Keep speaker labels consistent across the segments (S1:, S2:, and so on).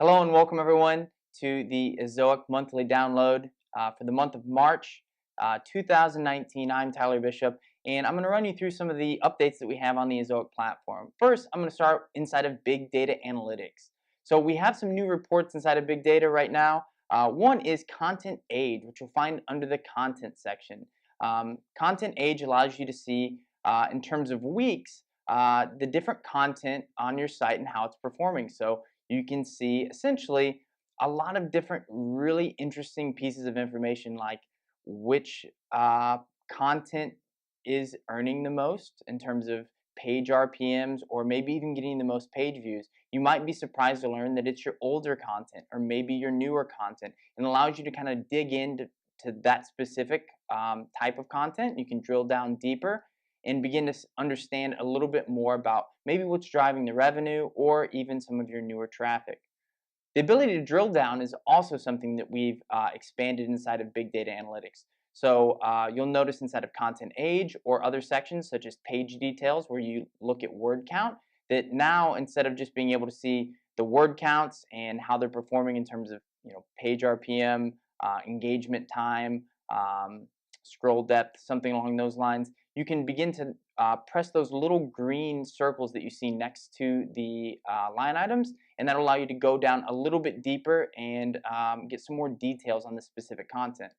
S1: Hello and welcome everyone to the Ezoic monthly download for the month of March 2019. I'm Tyler Bishop and I'm going to run you through some of the updates that we have on the Ezoic platform. First, I'm going to start inside of Big Data Analytics. So we have some new reports inside of Big Data right now. One is Content Age, which you'll find under the Content section. Content Age allows you to see in terms of weeks the different content on your site and how it's performing. So you can see essentially a lot of different really interesting pieces of information like which content is earning the most in terms of page RPMs or maybe even getting the most page views. You might be surprised to learn that it's your older content or maybe your newer content, and allows you to kind of dig into that specific type of content. You can drill down deeper and begin to understand a little bit more about maybe what's driving the revenue or even some of your newer traffic. The ability to drill down is also something that we've expanded inside of Big Data Analytics. So you'll notice inside of Content Age or other sections such as Page Details, where you look at word count, that now instead of just being able to see the word counts and how they're performing in terms of page RPM, engagement time, scroll depth, something along those lines, you can begin to press those little green circles that you see next to the line items, and that'll allow you to go down a little bit deeper and get some more details on the specific content.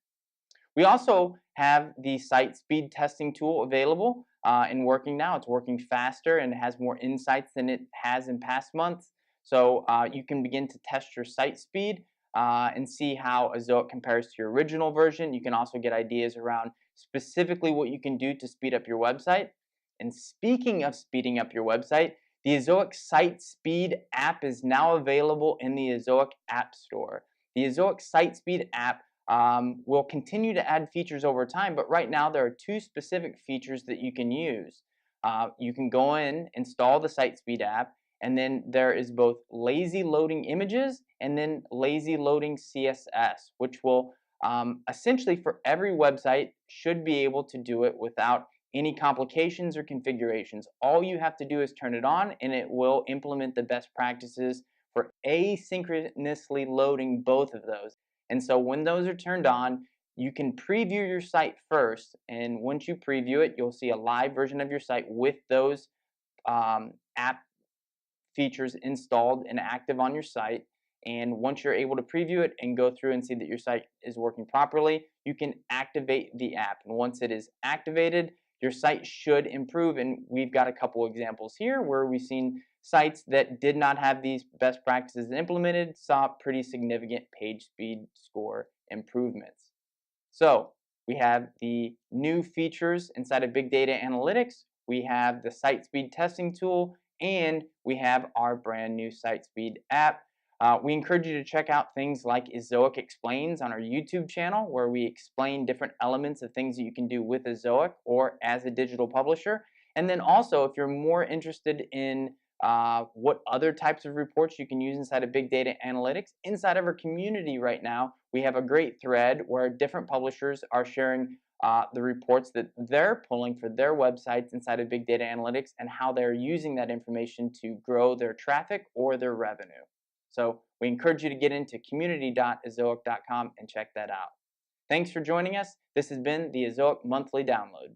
S1: We also have the site speed testing tool available and working now. It's working faster and it has more insights than it has in past months. So you can begin to test your site speed and see how Ezoic compares to your original version. You can also get ideas around specifically what you can do to speed up your website. And speaking of speeding up your website, the Ezoic Site Speed app is now available in the Ezoic App Store. The Ezoic Site Speed app will continue to add features over time, but right now there are two specific features that you can use. You can go in, install the Site Speed app, and then there is both lazy loading images and then lazy loading CSS, which will essentially for every website should be able to do it without any complications or configurations. All you have to do is turn it on and it will implement the best practices for asynchronously loading both of those. And so when those are turned on, you can preview your site first, and once you preview it, you'll see a live version of your site with those app features installed and active on your site. And once you're able to preview it and go through and see that your site is working properly, you can activate the app. And once it is activated, your site should improve. And we've got a couple examples here where we've seen sites that did not have these best practices implemented saw pretty significant page speed score improvements. So we have the new features inside of Big Data Analytics. We have the site speed testing tool, and we have our brand new site speed app. We encourage you to check out things like Ezoic Explains on our YouTube channel, where we explain different elements of things that you can do with Ezoic or as a digital publisher. And then also, if you're more interested in what other types of reports you can use inside of Big Data Analytics, inside of our community right now, we have a great thread where different publishers are sharing the reports that they're pulling for their websites inside of Big Data Analytics and how they're using that information to grow their traffic or their revenue. So we encourage you to get into community.ezoic.com and check that out. Thanks for joining us. This has been the Ezoic Monthly Download.